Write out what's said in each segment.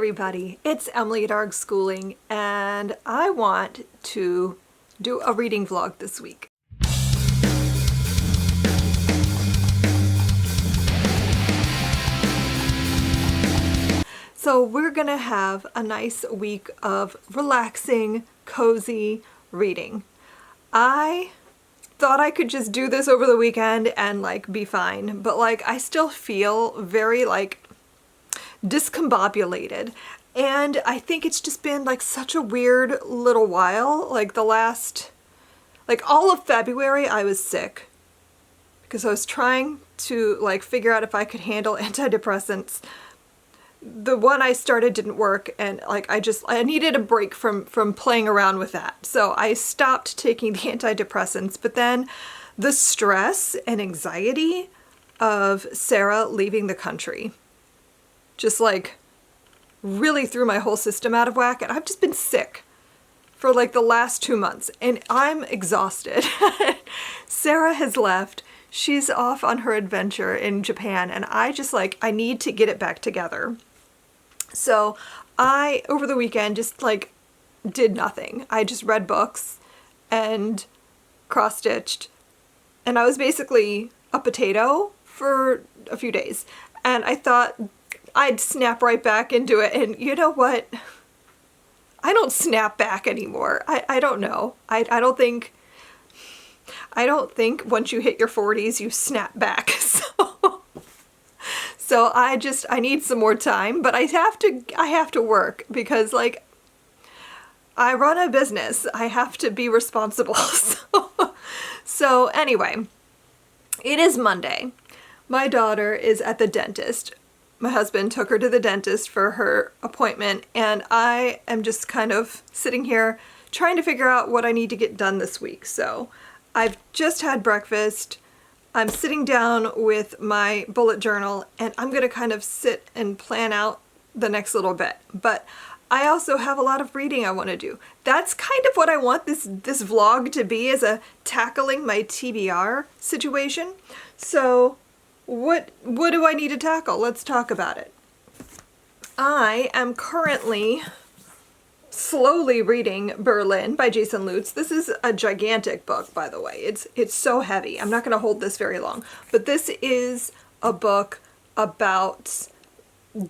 everybody, it's Emily at Arg Schooling, and I want to do a reading vlog this week. So we're gonna have a nice week of relaxing, cozy reading. I thought I could just do this over the weekend and be fine, but I still feel very discombobulated, and I think it's just been such a weird little while. The last all of February I was sick because I was trying to figure out if I could handle antidepressants. The one I started didn't work, and I needed a break from playing around with that, so I stopped taking the antidepressants. But then the stress and anxiety of Sarah leaving the country just really threw my whole system out of whack, and I've just been sick for the last 2 months, and I'm exhausted. Sarah has left. She's off on her adventure in Japan, and I just I need to get it back together. So I, over the weekend, just did nothing. I just read books and cross-stitched, and I was basically a potato for a few days, and I thought I'd snap right back into it, and you know what? I don't snap back anymore. I don't know. I don't think once you hit your 40s you snap back. So I need some more time, but I have to work because I run a business. I have to be responsible. So anyway, it is Monday. My daughter is at the dentist. My husband took her to the dentist for her appointment, and I am just kind of sitting here trying to figure out what I need to get done this week. So I've just had breakfast. I'm sitting down with my bullet journal, and I'm going to kind of sit and plan out the next little bit. But I also have a lot of reading I want to do. That's kind of what I want this vlog to be, as a tackling my TBR situation. So what do I need to tackle? Let's talk about it. I am currently slowly reading Berlin by Jason Lutz. This is a gigantic book, by the way. It's so heavy. I'm not going to hold this very long, but this is a book about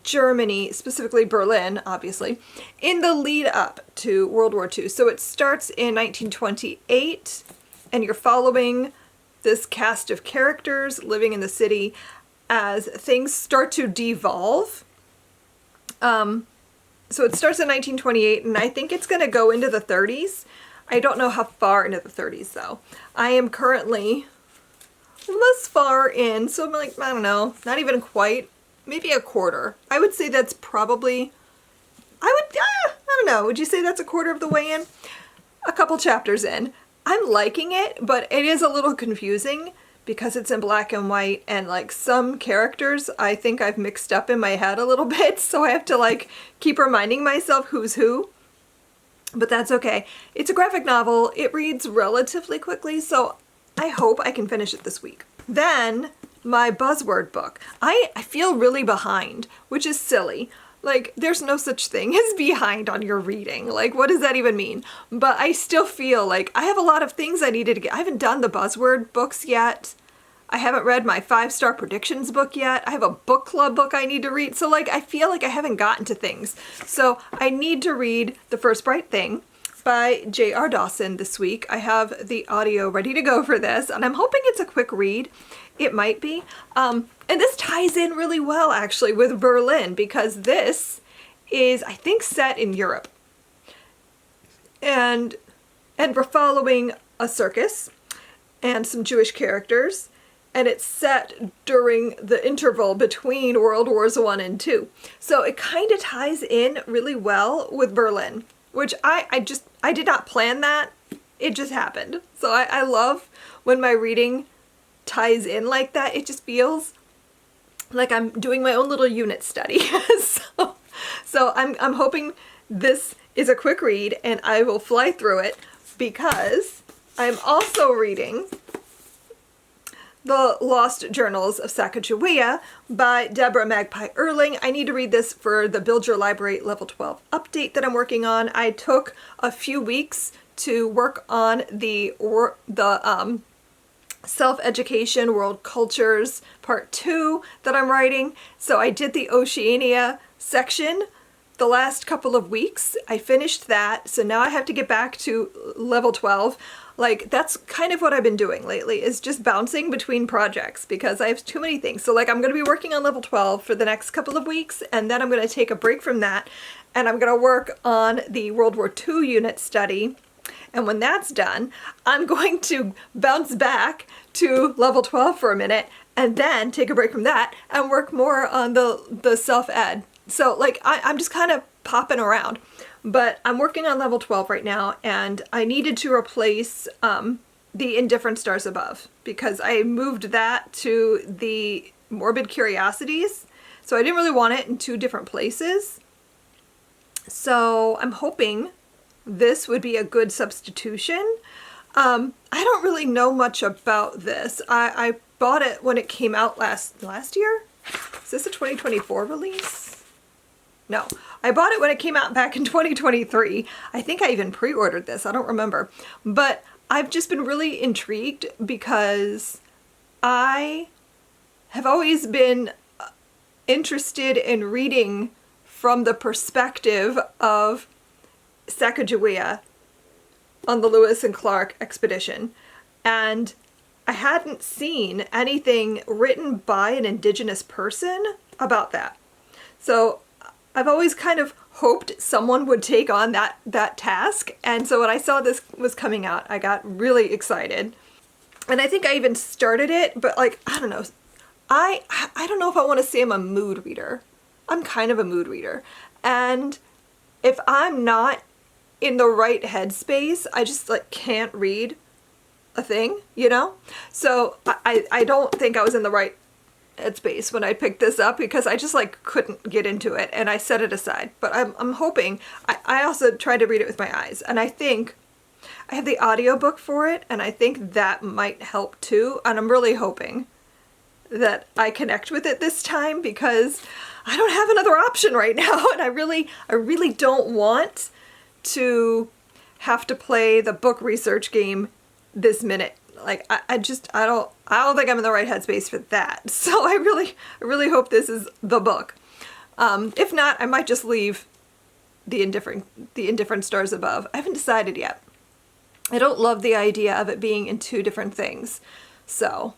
Germany, specifically Berlin, obviously, in the lead up to World War II. So it starts in 1928, and you're following this cast of characters living in the city as things start to devolve. So it starts in 1928, and I think it's going to go into the 30s. I don't know how far into the 30s, though. I am currently this far in, so I'm I don't know, not even quite, maybe a quarter. I would say that's probably, I don't know, would you say that's a quarter of the way in? A couple chapters in. I'm liking it, but it is a little confusing because it's in black and white, and some characters I think I've mixed up in my head a little bit, so I have to keep reminding myself who's who. But that's okay. It's a graphic novel. It reads relatively quickly, so I hope I can finish it this week. Then my buzzword book. I feel really behind, which is silly. There's no such thing as behind on your reading. What does that even mean? But I still feel I have a lot of things I needed to get. I haven't done the buzzword books yet. I haven't read my 5-star predictions book yet. I have a book club book I need to read. So I feel I haven't gotten to things. So I need to read The First Bright Thing by J.R. Dawson this week. I have the audio ready to go for this, and I'm hoping it's a quick read. It might be. And this ties in really well, actually, with Berlin, because this is, I think, set in Europe. And we're following a circus and some Jewish characters, and it's set during the interval between World Wars I and II. So it kind of ties in really well with Berlin, which I did not plan that. It just happened. So I love when my reading ties in like that. It just feels like I'm doing my own little unit study. So I'm hoping this is a quick read, and I will fly through it, because I'm also reading The Lost Journals of Sacagawea by Deborah Magpie Erling. I need to read this for the Build Your Library Level 12 update that I'm working on. I took a few weeks to work on the Self-Education World Cultures Part 2 that I'm writing. So I did the Oceania section the last couple of weeks. I finished that, so now I have to get back to level 12. Like, that's kind of what I've been doing lately, is just bouncing between projects because I have too many things. So like, I'm going to be working on level 12 for the next couple of weeks, and then I'm going to take a break from that, and I'm going to work on the World War II unit study. And when that's done, I'm going to bounce back to level 12 for a minute, and then take a break from that and work more on the self-ed. So like, I'm just kind of popping around. But I'm working on level 12 right now, and I needed to replace the Indifferent Stars Above because I moved that to the Morbid Curiosities. So I didn't really want it in two different places. So I'm hoping this would be a good substitution. I don't really know much about this. I bought it when it came out last year? Is this a 2024 release? No, I bought it when it came out back in 2023. I think I even pre-ordered this. I don't remember. But I've just been really intrigued because I have always been interested in reading from the perspective of Sacagawea on the Lewis and Clark expedition. And I hadn't seen anything written by an Indigenous person about that. So I've always kind of hoped someone would take on that task. And so when I saw this was coming out, I got really excited. And I think I even started it, but like, I don't know. I don't know if I want to say I'm a mood reader. I'm kind of a mood reader. And if I'm not in the right headspace, I just like can't read a thing, you know? So I don't think I was in the right headspace when I picked this up because I just like couldn't get into it, and I set it aside. But I'm hoping, I also tried to read it with my eyes, and I think I have the audiobook for it, and I think that might help too. And I'm really hoping that I connect with it this time because I don't have another option right now, and I really don't want to have to play the book research game this minute. Like, I don't think I'm in the right headspace for that. So I really hope this is the book. If not, I might just leave the Indifferent Stars Above. I haven't decided yet. I don't love the idea of it being in two different things. So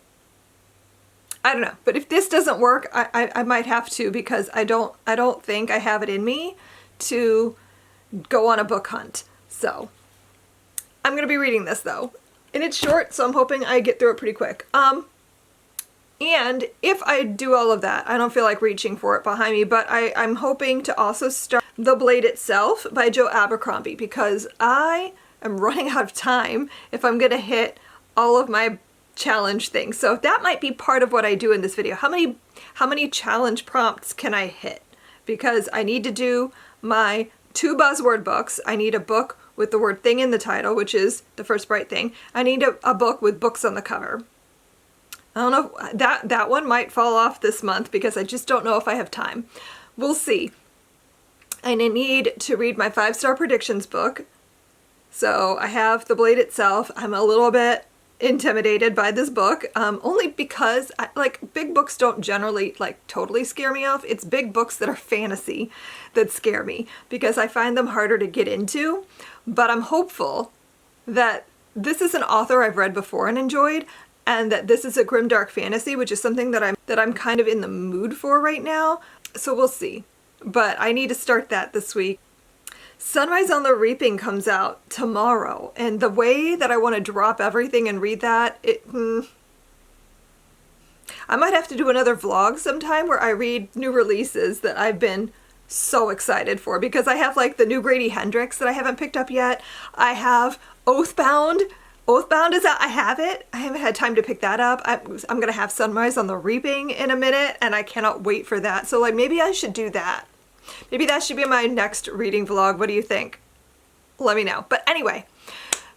I don't know. But if this doesn't work, I might have to, because I don't think I have it in me to go on a book hunt. So I'm going to be reading this though. And it's short, so I'm hoping I get through it pretty quick. And if I do all of that, I don't feel like reaching for it behind me, but I'm hoping to also start The Blade Itself by Joe Abercrombie, because I am running out of time if I'm going to hit all of my challenge things. So that might be part of what I do in this video. How many challenge prompts can I hit? Because I need to do my 2 buzzword books. I need a book with the word thing in the title, which is The First Bright Thing. I need a book with books on the cover. I don't know, that one might fall off this month because I just don't know if I have time. We'll see. And I need to read my 5-star predictions book. So I have The Blade Itself. I'm a little bit intimidated by this book, only because like big books don't generally like totally scare me off. It's big books that are fantasy that scare me because I find them harder to get into. But I'm hopeful that this is an author I've read before and enjoyed, and that this is a grimdark fantasy, which is something that I'm kind of in the mood for right now. So we'll see. But I need to start that this week. Sunrise on the Reaping comes out tomorrow, and the way that I want to drop everything and read that, I might have to do another vlog sometime where I read new releases that I've been so excited for, because I have like the new Grady Hendrix that I haven't picked up yet. I have Oathbound. Oathbound is out. I have it. I haven't had time to pick that up. I'm gonna have Sunrise on the Reaping in a minute, and I cannot wait for that. So like maybe I should do that. Maybe that should be my next reading vlog. What do you think? Let me know. But anyway,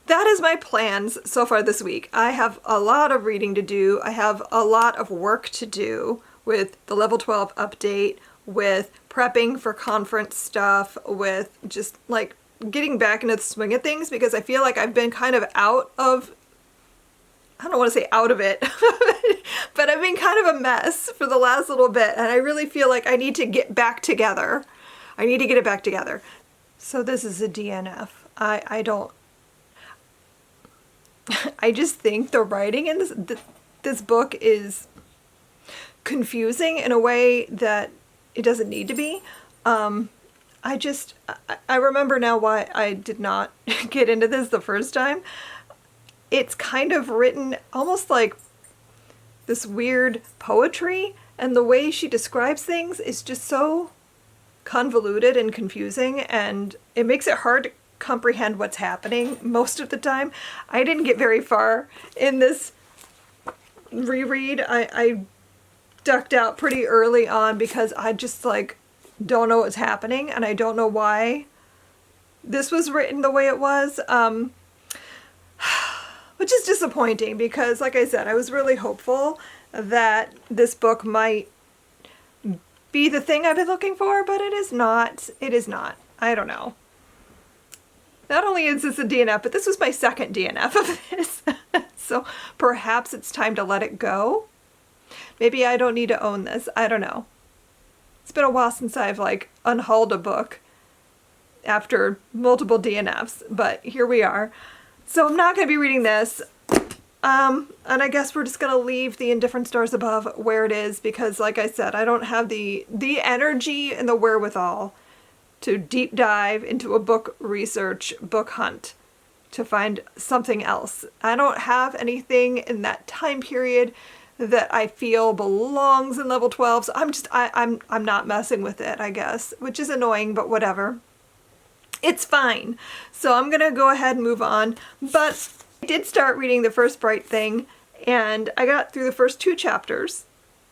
that is my plans so far this week. I have a lot of reading to do. I have a lot of work to do with the level 12 update, with prepping for conference stuff, with just like getting back into the swing of things, because I feel like I've been kind of out of, I don't want to say out of it, but I've been kind of a mess for the last little bit, and I really feel like I need to get back together. I need to get it back together. So this is a DNF. I just think the writing in this book is confusing in a way that it doesn't need to be. I remember now why I did not get into this the first time. It's kind of written almost like this weird poetry, and the way she describes things is just so convoluted and confusing, and it makes it hard to comprehend what's happening most of the time. I didn't get very far in this reread. I ducked out pretty early on because I just like don't know what's happening, and I don't know why this was written the way it was, which is disappointing because, like I said, I was really hopeful that this book might be the thing I've been looking for, but it is not. It is not. I don't know. Not only is this a DNF, but this was my second DNF of this. So perhaps it's time to let it go. Maybe I don't need to own this. I don't know. It's been a while since I've like unhauled a book after multiple DNFs, but here we are. So I'm not going to be reading this. And I guess we're just going to leave The Indifferent Stars Above where it is, because like I said, I don't have the energy and the wherewithal to deep dive into a book research, book hunt, to find something else. I don't have anything in that time period that I feel belongs in level 12. So I'm not messing with it, I guess, which is annoying, but whatever. It's fine. So I'm gonna go ahead and move on. But I did start reading The First Bright Thing, and I got through the first 2 chapters.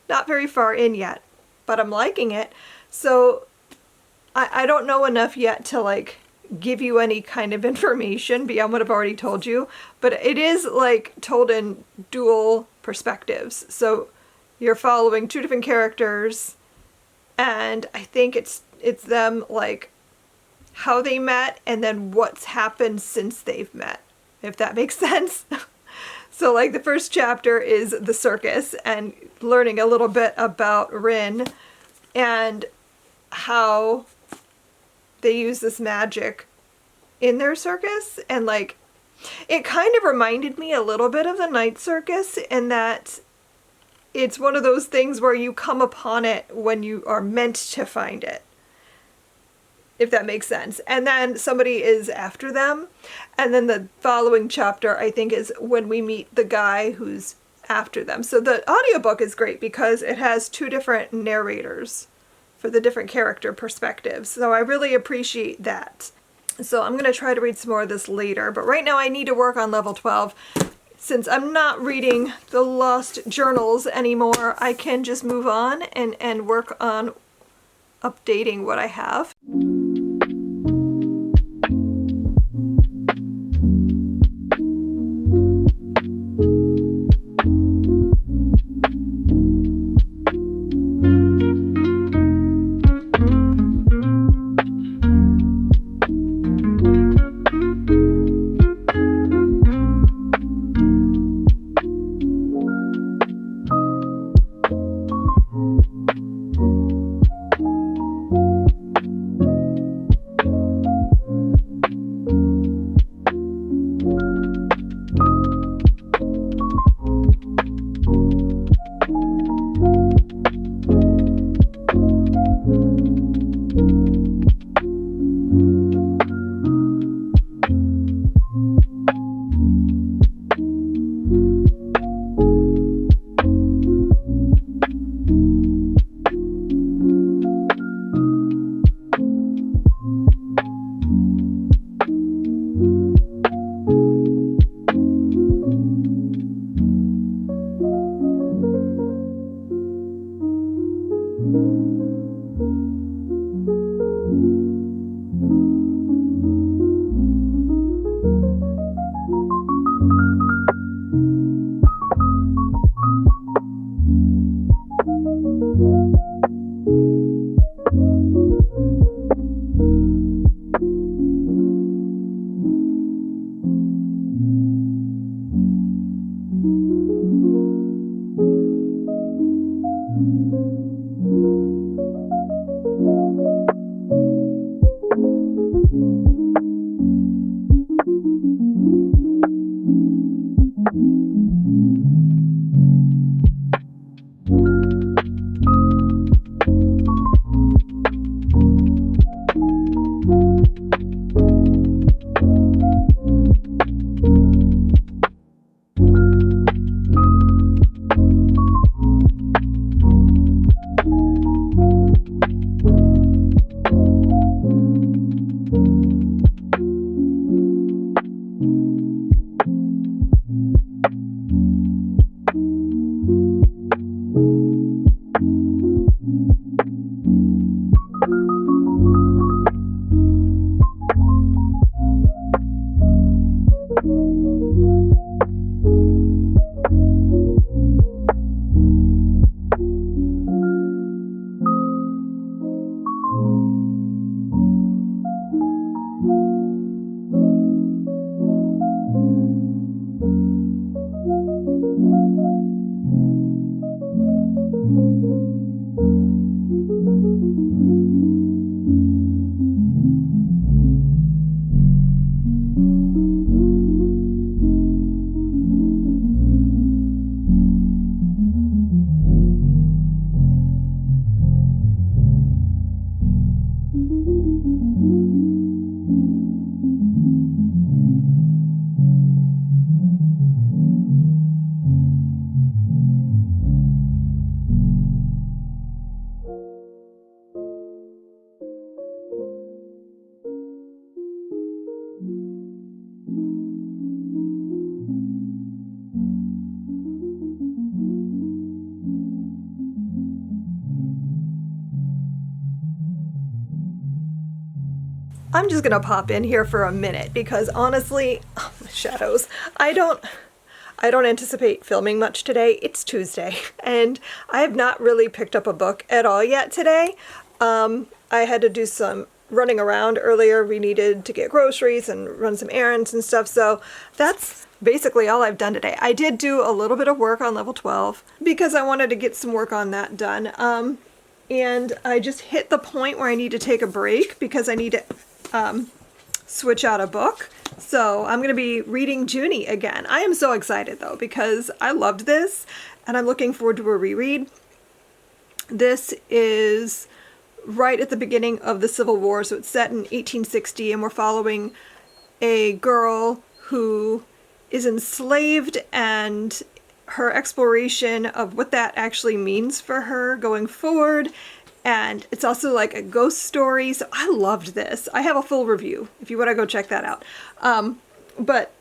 Not very far in yet, but I'm liking it. So I don't know enough yet to like give you any kind of information beyond what I've already told you, but it is like told in dual perspectives. So you're following 2 different characters, and I think it's them like how they met and then what's happened since they've met, if that makes sense. So like the first chapter is the circus and learning a little bit about Rin and how they use this magic in their circus, and like it kind of reminded me a little bit of the night circus in that it's one of those things where you come upon it when you are meant to find it, if that makes sense. And then somebody is after them, and then the following chapter I think is when we meet the guy who's after them. So the audiobook is great because it has 2 different narrators for the different character perspectives. So I really appreciate that. So I'm going to try to read some more of this later, but right now I need to work on level 12. Since I'm not reading the Lost Journals anymore, I can just move on and work on updating what I have. I'm just gonna pop in here for a minute because honestly, oh, my shadows, I don't anticipate filming much today. It's Tuesday and I have not really picked up a book at all yet today. I had to do some running around earlier. We needed to get groceries and run some errands and stuff, so that's basically all I've done today. I did do a little bit of work on level 12 because I wanted to get some work on that done. And I just hit the point where I need to take a break because I need to switch out a book. So I'm going to be reading Junie again. I am so excited though because I loved this and I'm looking forward to a reread. This is right at the beginning of the Civil War, so it's set in 1860 and we're following a girl who is enslaved and her exploration of what that actually means for her going forward. And it's also like a ghost story, so I loved this. I have a full review if you want to go check that out. But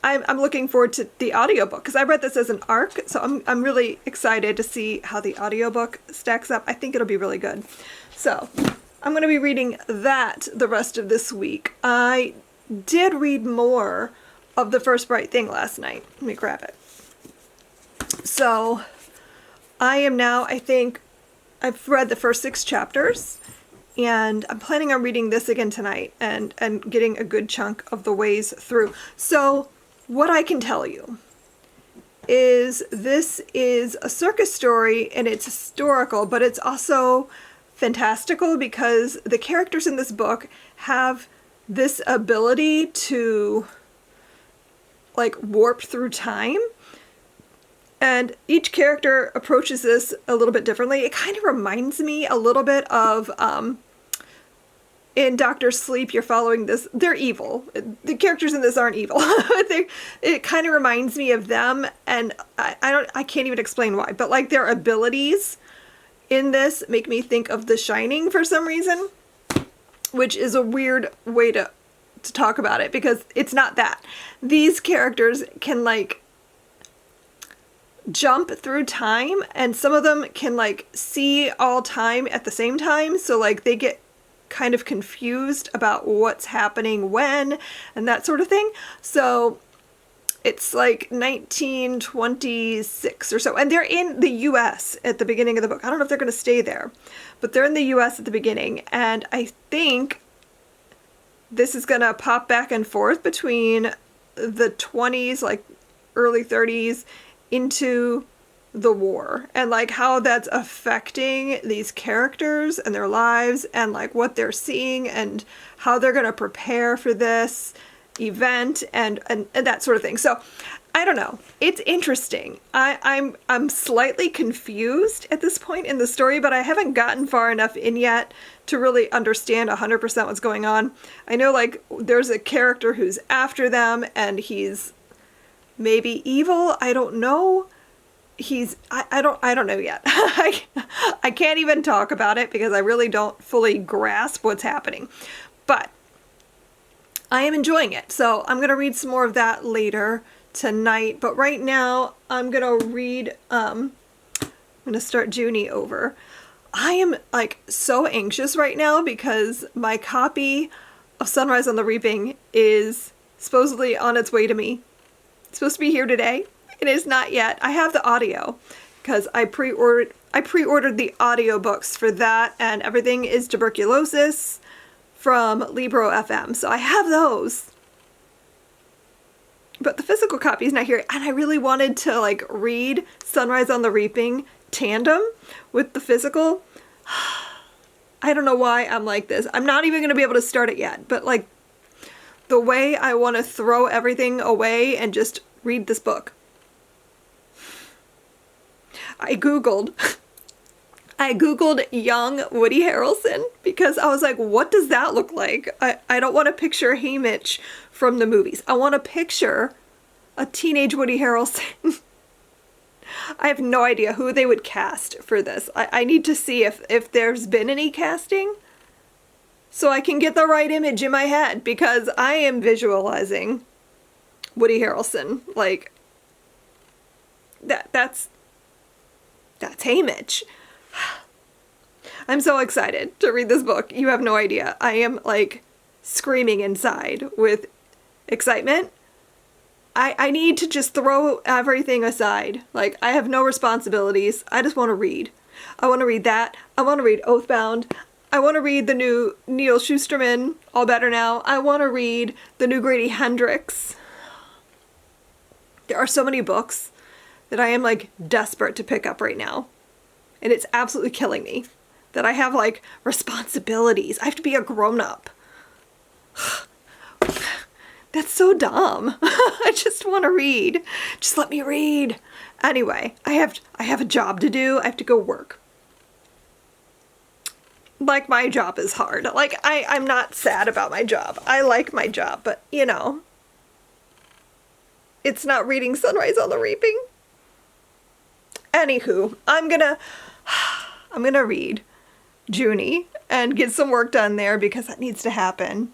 I'm looking forward to the audiobook because I read this as an ARC, so I'm really excited to see how the audiobook stacks up. I think it'll be really good. So I'm going to be reading that the rest of this week. I did read more of The First Bright Thing last night. Let me grab it. So I am now, I think, I've read the first 6 chapters and I'm planning on reading this again tonight and getting a good chunk of the ways through. So what I can tell you is this is a circus story and it's historical, but it's also fantastical because the characters in this book have this ability to like warp through time. And each character approaches this a little bit differently. It kind of reminds me a little bit of, in Doctor Sleep, you're following this, they're evil. The characters in this aren't evil. It kind of reminds me of them, and I can't even explain why, but like their abilities in this make me think of The Shining for some reason, which is a weird way to talk about it because it's not that. These characters can like jump through time and some of them can like see all time at the same time, so like they get kind of confused about what's happening when and that sort of thing. So it's like 1926 or so, and they're in the US at the beginning of the book. I don't know if they're going to stay there, but they're in the US at the beginning, and I think this is going to pop back and forth between the 20s, like early 30s, into the war and like how that's affecting these characters and their lives and like what they're seeing and how they're going to prepare for this event and that sort of thing. So I don't know. It's interesting. I'm slightly confused at this point in the story, but I haven't gotten far enough in yet to really understand 100% what's going on. I know like there's a character who's after them and he's maybe evil. I don't know. I don't know yet. I can't even talk about it because I really don't fully grasp what's happening. But I am enjoying it. So I'm going to read some more of that later tonight. But right now I'm going to read, I'm going to start Junie over. I am like so anxious right now because my copy of Sunrise on the Reaping is supposedly on its way to me. It's supposed to be here today. It is not yet. I have the audio because I pre-ordered the audiobooks for that, and everything is tuberculosis from Libro FM. So I have those. But the physical copy is not here, and I really wanted to like read Sunrise on the Reaping tandem with the physical. I don't know why I'm like this. I'm not even going to be able to start it yet, but like the way I want to throw everything away and just read this book. I googled young Woody Harrelson because I was like, what does that look like? I don't want to picture Haymitch from the movies. I want to picture a teenage Woody Harrelson. I have no idea who they would cast for this. I need to see if there's been any casting so I can get the right image in my head because I am visualizing Woody Harrelson like that's Haymitch. I'm so excited to read this book. You have no idea. I am like screaming inside with excitement. I need to just throw everything aside. Like, I have no responsibilities. I just want to read. I want to read that. I want to read Oathbound. I want to read the new Neil Shusterman, All Better Now. I want to read the new Grady Hendrix. There are so many books that I am like desperate to pick up right now. And it's absolutely killing me that I have like responsibilities. I have to be a grown-up. That's so dumb. I just want to read. Just let me read. Anyway, I have a job to do. I have to go work. Like, my job is hard. Like, I'm not sad about my job. I like my job, but you know, it's not reading Sunrise on the Reaping. Anywho, I'm gonna read Junie and get some work done there because that needs to happen.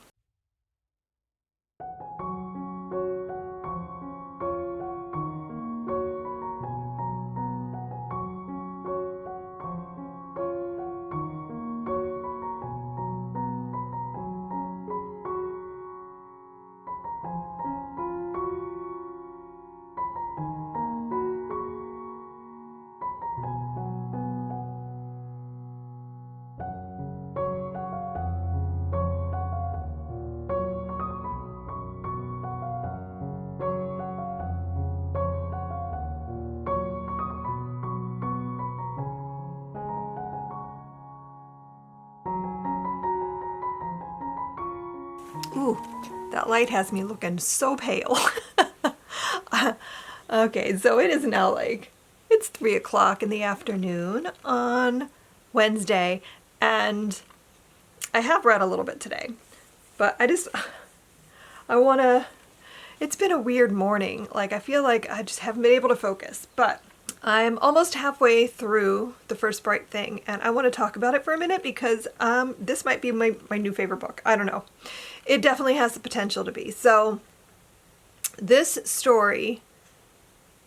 Ooh, that light has me looking so pale. Okay, so it is now like, it's 3 o'clock in the afternoon on Wednesday, and I have read a little bit today, but it's been a weird morning. Like, I feel like I just haven't been able to focus, but I'm almost halfway through The First Bright Thing, and I want to talk about it for a minute because this might be my new favorite book. I don't know. It definitely has the potential to be. So this story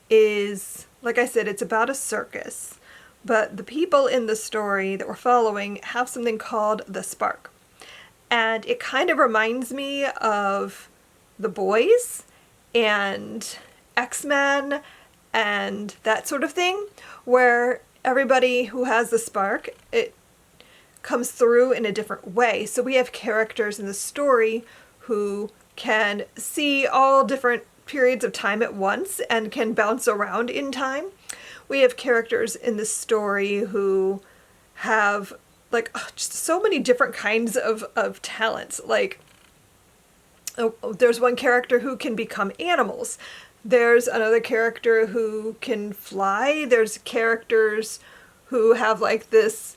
is, like I said, it's about a circus, but the people in the story that we're following have something called the Spark. And it kind of reminds me of The Boys and X-Men and that sort of thing, where everybody who has the spark, it comes through in a different way. So we have characters in the story who can see all different periods of time at once and can bounce around in time. We have characters in the story who have like just so many different kinds of talents. Like, there's one character who can become animals. There's another character who can fly. There's characters who have like the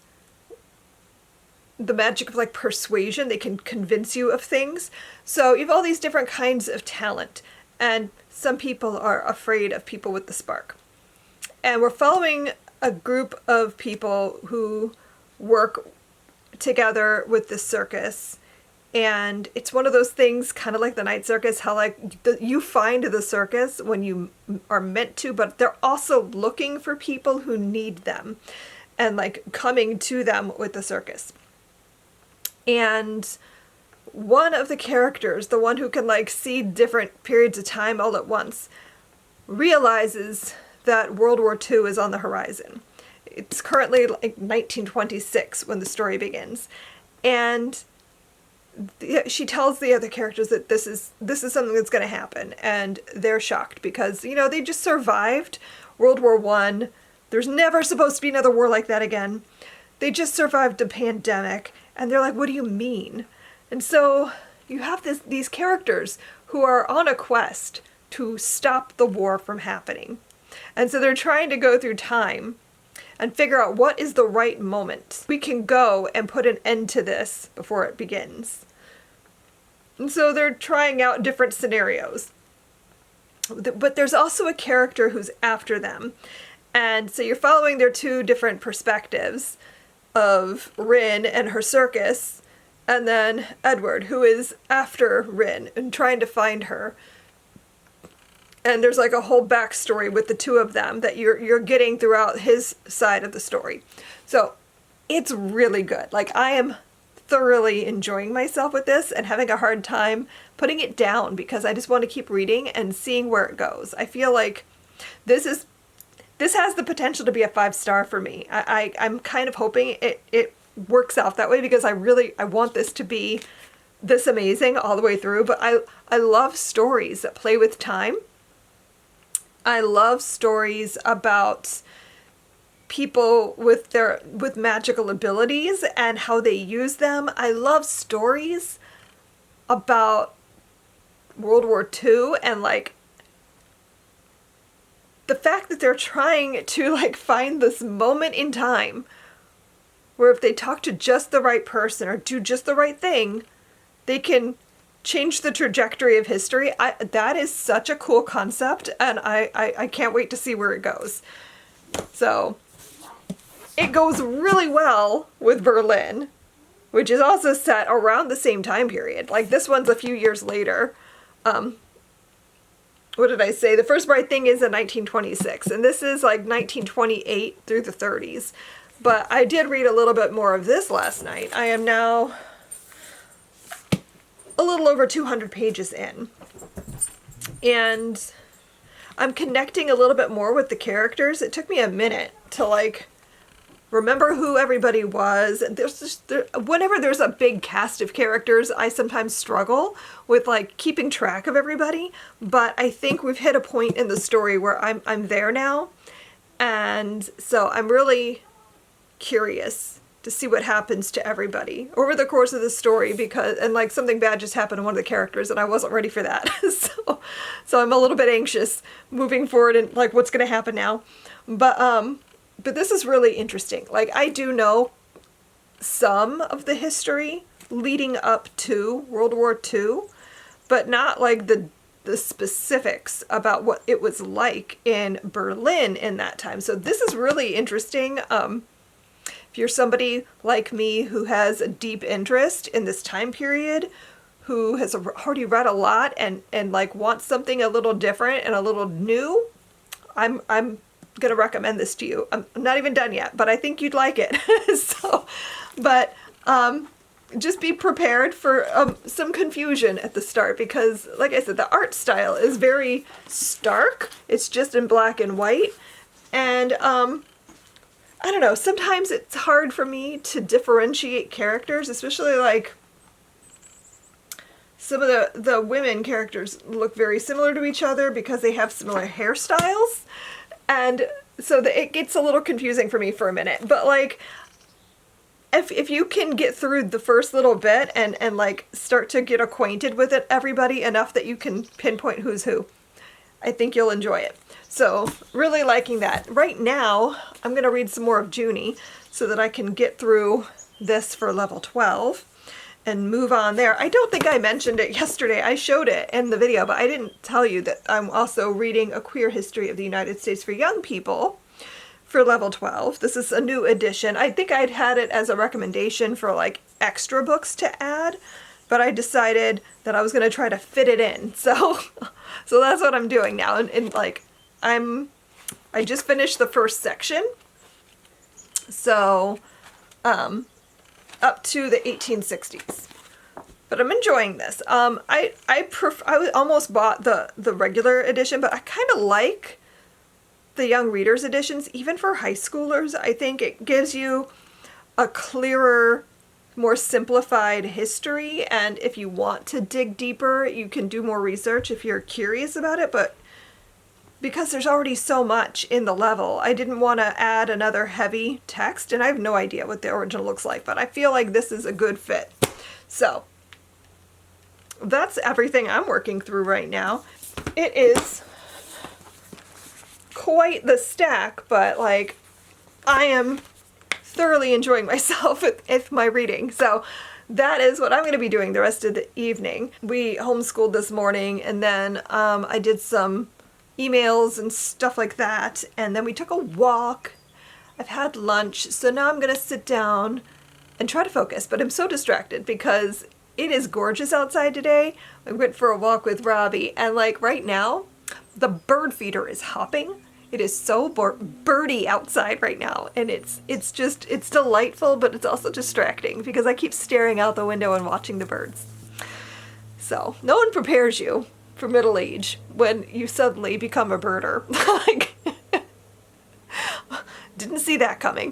magic of like persuasion. They can convince you of things. So you have all these different kinds of talent, and some people are afraid of people with the spark. And we're following a group of people who work together with this circus. And it's one of those things, kind of like the night circus, how like you find the circus when you are meant to, but they're also looking for people who need them and like coming to them with the circus. And one of the characters, the one who can like see different periods of time all at once, realizes that World War II is on the horizon. It's currently like 1926 when the story begins. And she tells the other characters that this is something that's going to happen, and they're shocked because, you know, they just survived World War I. There's never supposed to be another war like that again. They just survived a pandemic, and they're like, what do you mean? And so you have these characters who are on a quest to stop the war from happening. And so they're trying to go through time and figure out what is the right moment we can go and put an end to this before it begins. And so they're trying out different scenarios. But there's also a character who's after them. And so you're following their two different perspectives of Rin and her circus, and then Edward, who is after Rin and trying to find her. And there's like a whole backstory with the two of them that you're getting throughout his side of the story. So it's really good. Like, I am thoroughly enjoying myself with this and having a hard time putting it down because I just want to keep reading and seeing where it goes. I feel like this has the potential to be a 5-star for me. I'm kind of hoping it works out that way because I want this to be this amazing all the way through. But I love stories that play with time. I love stories about people with magical abilities and how they use them. I love stories about World War II and like the fact that they're trying to like find this moment in time where if they talk to just the right person or do just the right thing, they can change the trajectory of history. That is such a cool concept, and I can't wait to see where it goes. So it goes really well with Berlin, which is also set around the same time period. Like this one's a few years later. What did I say? The First Bright Thing is in 1926, and this is like 1928 through the 30s. But I did read a little bit more of this last night. I am now a little over 200 pages in. And I'm connecting a little bit more with the characters. It took me a minute to like remember who everybody was. Whenever there's a big cast of characters, I sometimes struggle with like keeping track of everybody. But I think we've hit a point in the story where I'm there now. And so I'm really curious to see what happens to everybody over the course of the story and like something bad just happened to one of the characters and I wasn't ready for that. So I'm a little bit anxious moving forward and like what's going to happen now. But this is really interesting. Like I do know some of the history leading up to World War II, but not like the specifics about what it was like in Berlin in that time. So this is really interesting. If you're somebody like me who has a deep interest in this time period, who has already read a lot and like wants something a little different and a little new, I'm gonna recommend this to you. I'm not even done yet, but I think you'd like it. Just be prepared for some confusion at the start because, like I said, the art style is very stark. It's just in black and white, and I don't know, sometimes it's hard for me to differentiate characters, especially like some of the women characters look very similar to each other because they have similar hairstyles. And so it gets a little confusing for me for a minute. But like, if you can get through the first little bit and like start to get acquainted with everybody enough that you can pinpoint who's who, I think you'll enjoy it. So really liking that. Right now, I'm going to read some more of Junie so that I can get through this for level 12 and move on there. I don't think I mentioned it yesterday. I showed it in the video, but I didn't tell you that I'm also reading A Queer History of the United States for Young People for level 12. This is a new edition. I think I'd had it as a recommendation for like extra books to add, but I decided that I was going to try to fit it in. So that's what I'm doing now. And like, I just finished the first section. So, up to the 1860s. But I'm enjoying this. I almost bought the regular edition, but I kind of like the young readers editions, even for high schoolers. I think it gives you a clearer, more simplified history, and if you want to dig deeper, you can do more research if you're curious about it, but because there's already so much in the level, I didn't want to add another heavy text, and I have no idea what the original looks like, but I feel like this is a good fit. So that's everything I'm working through right now. It is quite the stack, but like I am thoroughly enjoying myself with my reading. So that is what I'm going to be doing the rest of the evening. We homeschooled this morning, and then I did some emails and stuff like that, and then we took a walk. I've had lunch, so now I'm gonna sit down and try to focus, but I'm so distracted because it is gorgeous outside today. I went for a walk with Robbie, and like right now the bird feeder is hopping It is so birdy outside right now, and it's delightful, but it's also distracting because I keep staring out the window and watching the birds. So no one prepares you for middle age when you suddenly become a birder. Like, didn't see that coming.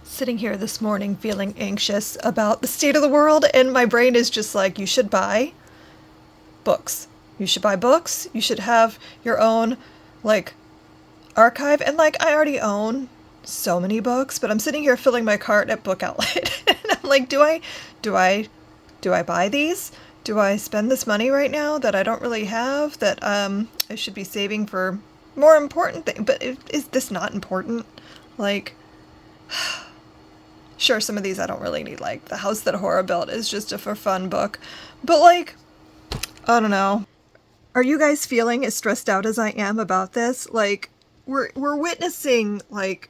Sitting here this morning feeling anxious about the state of the world, and my brain is just like, you should buy books. You should buy books. You should have your own, like, archive. And, like, I already own so many books, but I'm sitting here filling my cart at Book Outlet. And I'm like, do I buy these? Do I spend this money right now that I don't really have, that I should be saving for more important things? But is this not important? Like, sure, some of these I don't really need, like The House That Horror Built is just a for fun book. But, like, I don't know. Are you guys feeling as stressed out as I am about this? Like, we're witnessing, like,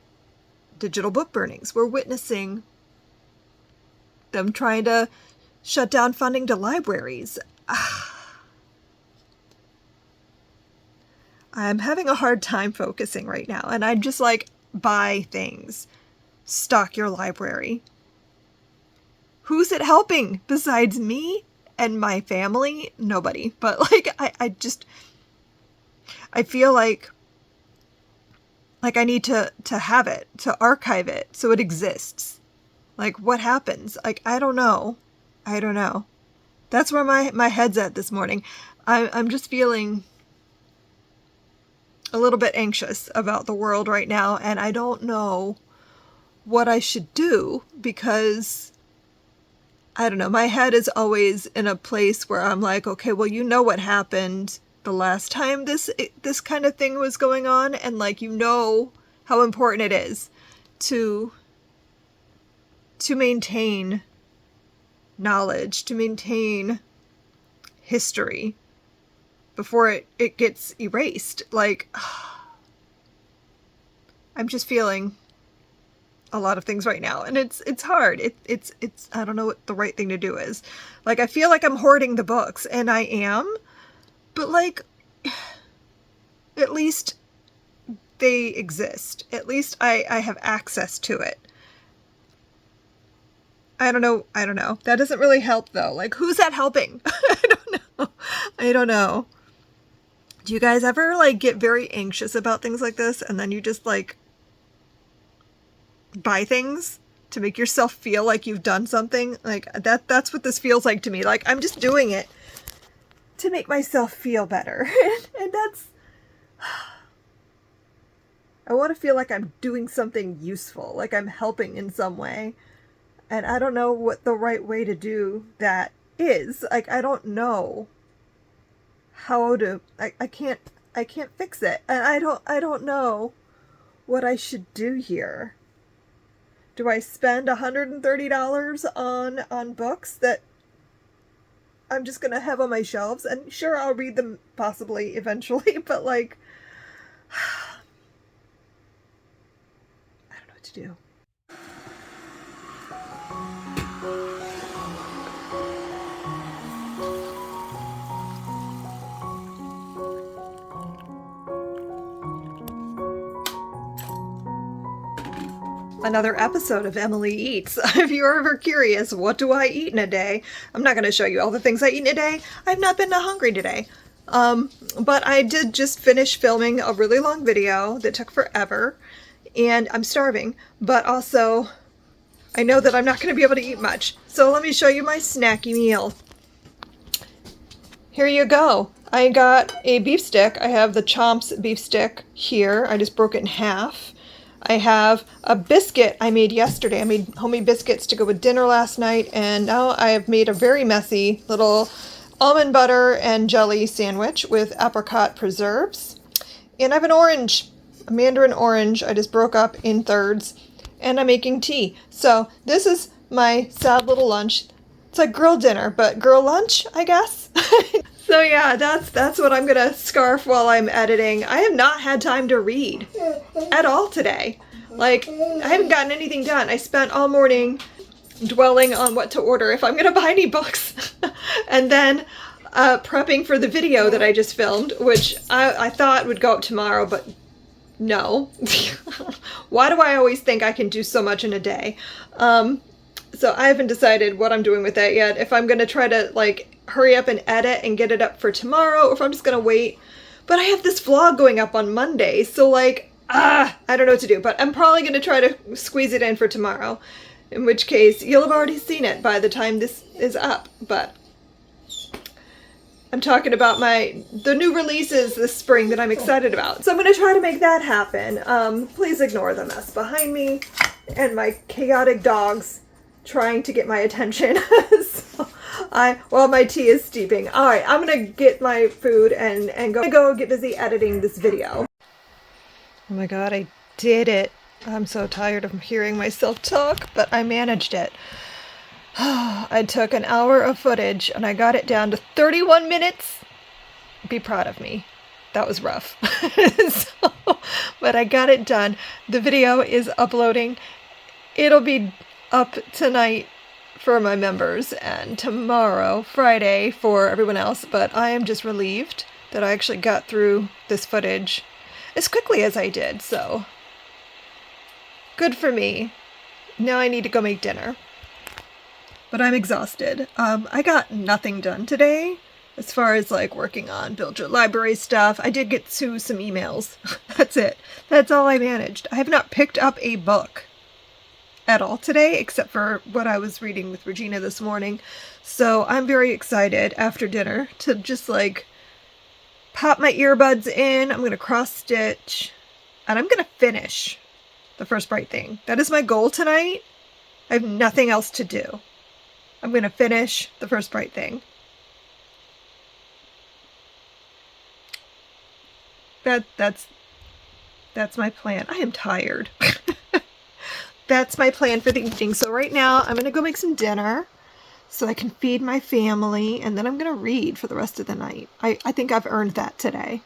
digital book burnings. We're witnessing them trying to shut down funding to libraries. I'm having a hard time focusing right now, and I'm just like, buy things. Stock your library. Who's it helping besides me and my family? Nobody. But, like, I feel like I need to have it, to archive it so it exists. Like, what happens? Like, I don't know. That's where my head's at this morning. I'm just feeling a little bit anxious about the world right now, and I don't know what I should do because, I don't know, my head is always in a place where I'm like, okay, well, you know what happened the last time this kind of thing was going on, and, like, you know how important it is to maintain knowledge, to maintain history before it gets erased. Like, I'm just feeling a lot of things right now, and it's hard. It's I don't know what the right thing to do is. Like, I feel like I'm hoarding the books, and I am, but like, at least they exist. At least I have access to it. I don't know. That doesn't really help though. Like, who's that helping? I don't know. Do you guys ever like get very anxious about things like this, and then you just like buy things to make yourself feel like you've done something? Like, that's what this feels like to me. Like, I'm just doing it to make myself feel better. And that's, I want to feel like I'm doing something useful, like I'm helping in some way. And I don't know what the right way to do that is. Like, I don't know how to, I can't fix it. And I don't know what I should do here. Do I spend $130 on books that I'm just going to have on my shelves? And sure, I'll read them possibly eventually, but like, I don't know what to do. Another episode of Emily Eats. If you're ever curious, what do I eat in a day? I'm not going to show you all the things I eat in a day. I've not been that hungry today. But I did just finish filming a really long video that took forever, and I'm starving, but also I know that I'm not going to be able to eat much. So let me show you my snacky meal. Here you go. I got a beef stick. I have the Chomps beef stick here. I just broke it in half. I have a biscuit I made yesterday. I made homemade biscuits to go with dinner last night, and now I have made a very messy little almond butter and jelly sandwich with apricot preserves. And I have an orange, a mandarin orange I just broke up in thirds, and I'm making tea. So this is my sad little lunch. It's like girl dinner, but girl lunch, I guess. So yeah, that's what I'm gonna scarf while I'm editing. I have not had time to read at all today. Like, I haven't gotten anything done. I spent all morning dwelling on what to order if I'm gonna buy any books. And then prepping for the video that I just filmed, which I thought would go up tomorrow, but no. Why do I always think I can do so much in a day? So I haven't decided what I'm doing with that yet. If I'm gonna try to like hurry up and edit and get it up for tomorrow, or if I'm just gonna wait. But I have this vlog going up on Monday, so like, I don't know what to do. But I'm probably gonna try to squeeze it in for tomorrow, in which case you'll have already seen it by the time this is up. But I'm talking about the new releases this spring that I'm excited about. So I'm gonna try to make that happen. Please ignore the mess behind me and my chaotic dogs trying to get my attention. So while my tea is steeping. All right, I'm gonna get my food and go get busy editing this video. Oh my god, I did it. I'm so tired of hearing myself talk, but I managed it. I took an hour of footage and I got it down to 31 minutes. Be proud of me. That was rough. But I got it done. The video is uploading. It'll be up tonight for my members and tomorrow, Friday, for everyone else. But I am just relieved that I actually got through this footage as quickly as I did. So good for me. Now I need to go make dinner. But I'm exhausted. I got nothing done today as far as like working on Build Your Library stuff. I did get to some emails. That's it. That's all I managed. I have not picked up a book at all today, except for what I was reading with Regina this morning. So I'm very excited after dinner to just like pop my earbuds in. I'm going to cross stitch and I'm going to finish The First Bright Thing. That is my goal tonight. I have nothing else to do. I'm going to finish The First Bright Thing. That's my plan. I am tired. That's my plan for the evening. So right now I'm going to go make some dinner. so I can feed my family, and then I'm going to read for the rest of the night. I think I've earned that today.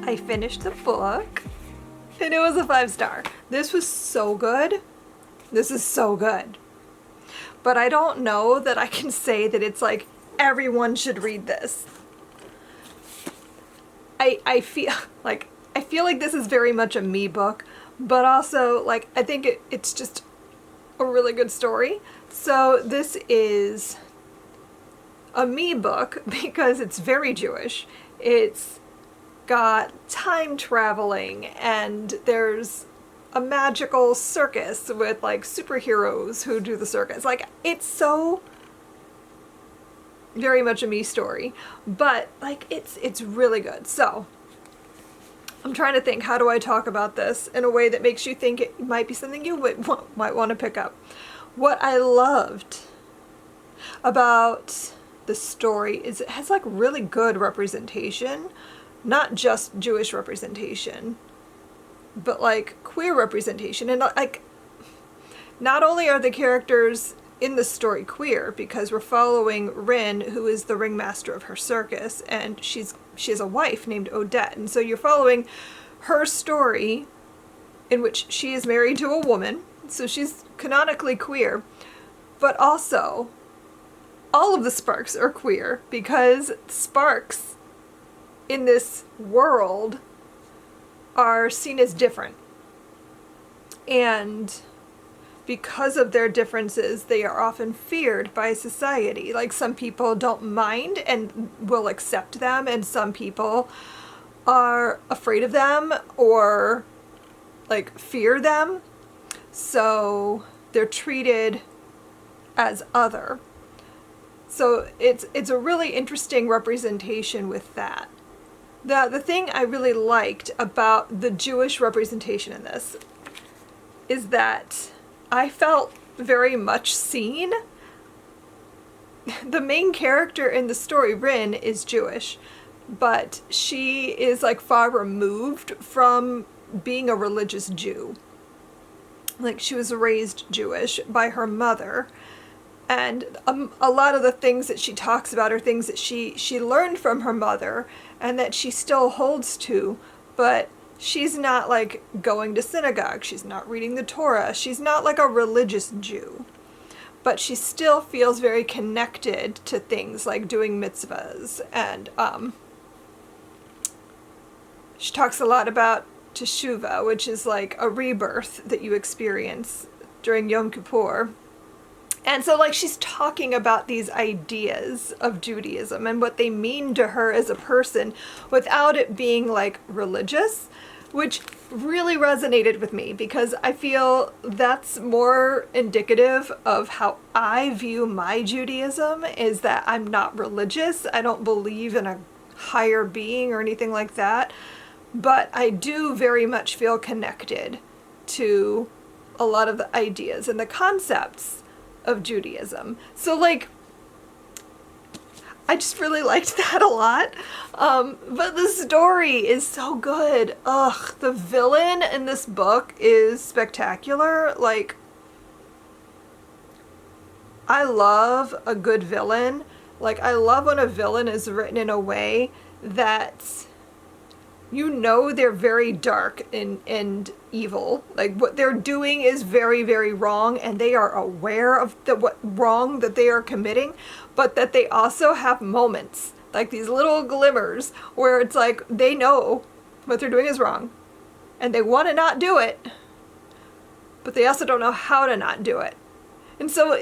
I finished the book, and it was a 5-star. This was so good. This is so good. But I don't know that I can say that it's like everyone should read this. I feel like this is very much a me book, but also like I think it's just a really good story. So this is a me book because it's very Jewish. It's got time traveling, and there's a magical circus with like superheroes who do the circus. Like, it's so very much a me story, but like it's really good. So I'm trying to think, how do I talk about this in a way that makes you think it might be something you might want to pick up. What I loved about the story is it has like really good representation. Not just Jewish representation, but like queer representation. And like, not only are the characters in the story queer, because we're following Rin, who is the ringmaster of her circus, and she has a wife named Odette. And so you're following her story in which she is married to a woman, so she's canonically queer, but also all of the Sparks are queer, because Sparks in this world are seen as different. And because of their differences, they are often feared by society. Like, some people don't mind and will accept them, and some people are afraid of them or like fear them. So they're treated as other. So it's a really interesting representation with that. The thing I really liked about the Jewish representation in this is that I felt very much seen. The main character in the story, Rin, is Jewish, but she is like far removed from being a religious Jew. Like, she was raised Jewish by her mother. And a lot of the things that she talks about are things that she learned from her mother and that she still holds to, but she's not like going to synagogue. She's not reading the Torah. She's not like a religious Jew, but she still feels very connected to things like doing mitzvahs. And she talks a lot about teshuvah, which is like a rebirth that you experience during Yom Kippur. And so, like, she's talking about these ideas of Judaism and what they mean to her as a person without it being, like, religious. which really resonated with me because I feel that's more indicative of how I view my Judaism, is that I'm not religious. I don't believe in a higher being or anything like that, but I do very much feel connected to a lot of the ideas and the concepts of Judaism. So like, I just really liked that a lot. But the story is so good. Ugh, the villain in this book is spectacular. Like, I love a good villain. Like, I love when a villain is written in a way that you know they're very dark and evil. Like, what they're doing is very, very wrong, and they are aware of what wrong that they are committing, but that they also have moments, like these little glimmers, where it's like they know what they're doing is wrong, and they want to not do it, but they also don't know how to not do it. And so,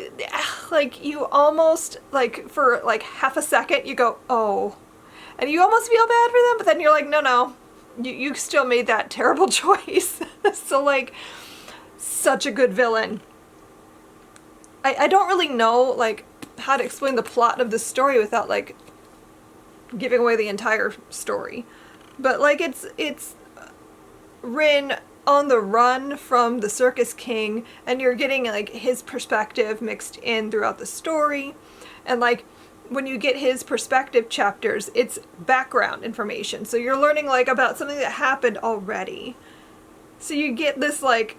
like, you almost, like, for like half a second, you go, oh. And you almost feel bad for them, but then you're like, no, you still made that terrible choice. So, like, such a good villain. I don't really know, like, how to explain the plot of the story without, like, giving away the entire story. But, like, it's Rin on the run from the Circus King, and you're getting, like, his perspective mixed in throughout the story. And, like, when you get his perspective chapters, it's background information. So you're learning, like, about something that happened already. So you get this, like,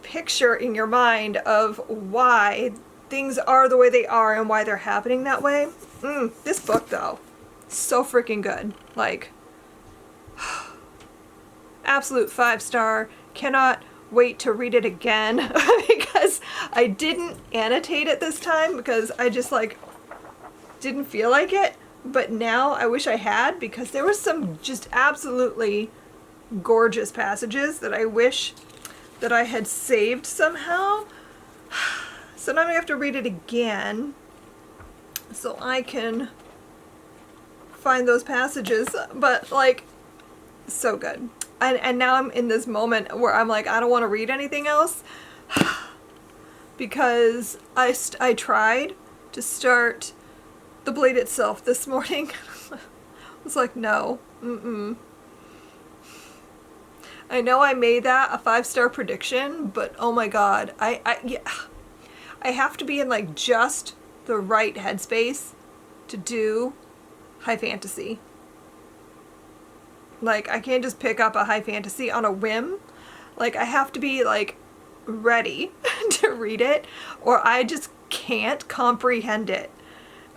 picture in your mind of why things are the way they are and why they're happening that way. This book, though, so freaking good. Like, absolute 5-star. Cannot wait to read it again because I didn't annotate it this time because I just, like, didn't feel like it, but now I wish I had, because there was some just absolutely gorgeous passages that I wish that I had saved somehow. So now I have to read it again so I can find those passages, but, like, so good. And now I'm in this moment where I'm like, I don't want to read anything else because I tried to start The Blade itself this morning. I was like, no, I know I made that a 5-star prediction, but oh my god, I have to be in, like, just the right headspace to do high fantasy. Like, I can't just pick up a high fantasy on a whim. Like, I have to be, like, ready to read it, or I just can't comprehend it.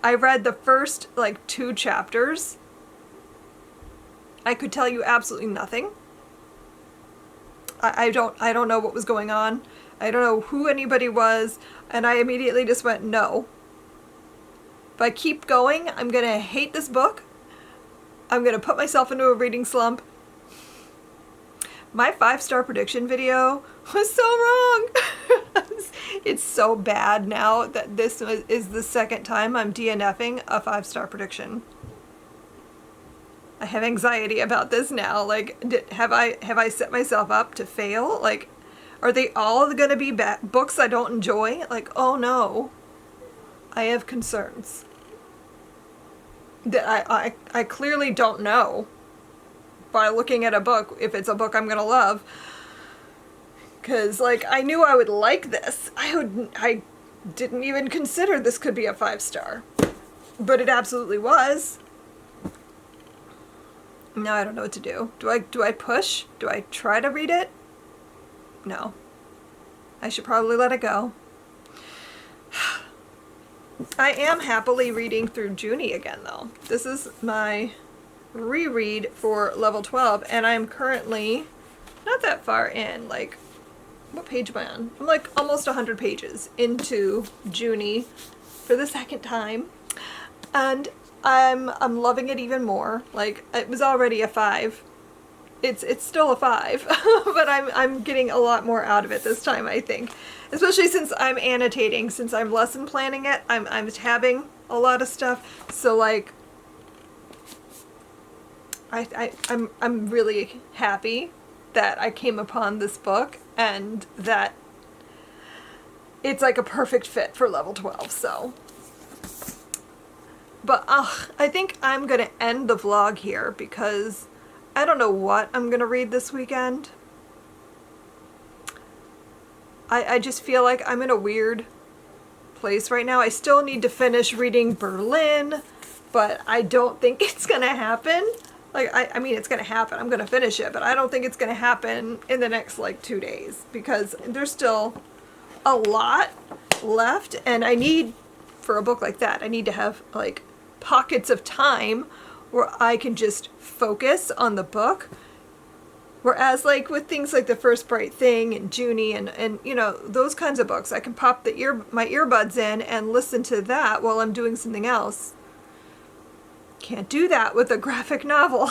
I read the first, like, 2 chapters. I could tell you absolutely nothing. I don't know what was going on. I don't know who anybody was, and I immediately just went, no. If I keep going, I'm gonna hate this book. I'm gonna put myself into a reading slump. My 5-star prediction video was so wrong. It's so bad now that this is the second time I'm DNFing a 5-star prediction. I have anxiety about this now. Like, have I set myself up to fail? Like, are they all gonna be books I don't enjoy? Like, oh no. I have concerns that I clearly don't know by looking at a book if it's a book I'm gonna love. Because, like, I knew I would like this. I didn't even consider this could be a 5-star. But it absolutely was. Now I don't know what to do. Do I push? Do I try to read it? No. I should probably let it go. I am happily reading through Junie again, though. This is my reread for level 12, and I'm currently not that far in. Like, what page am I on? I'm like almost 100 pages into Junie for the second time, and I'm loving it even more. Like, it was already a 5. It's still a 5, but I'm getting a lot more out of it this time, I think. Especially since I'm annotating, since I'm lesson planning it, I'm tabbing a lot of stuff. So, like, I'm really happy that I came upon this book and that it's like a perfect fit for level 12, so. But I think I'm gonna end the vlog here because I don't know what I'm gonna read this weekend. I just feel like I'm in a weird place right now. I still need to finish reading Berlin, but I don't think it's gonna happen. Like, I mean, it's gonna happen. I'm gonna finish it, but I don't think it's gonna happen in the next, like, 2 days because there's still a lot left, and I need, for a book like that, I need to have, like, pockets of time where I can just focus on the book. Whereas, like, with things like The First Bright Thing and Junie and you know, those kinds of books, I can pop my earbuds in and listen to that while I'm doing something else. Can't do that with a graphic novel.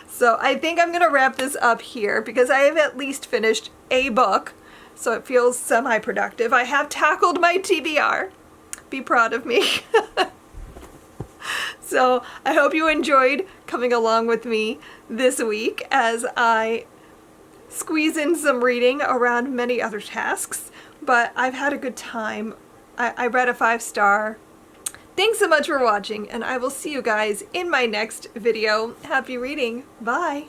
So I think I'm gonna wrap this up here because I have at least finished a book, so it feels semi-productive. I have tackled my TBR. Be proud of me. So I hope you enjoyed coming along with me this week as I squeeze in some reading around many other tasks, but I've had a good time. I read a 5-star. Thanks so much for watching, and I will see you guys in my next video. Happy reading. Bye.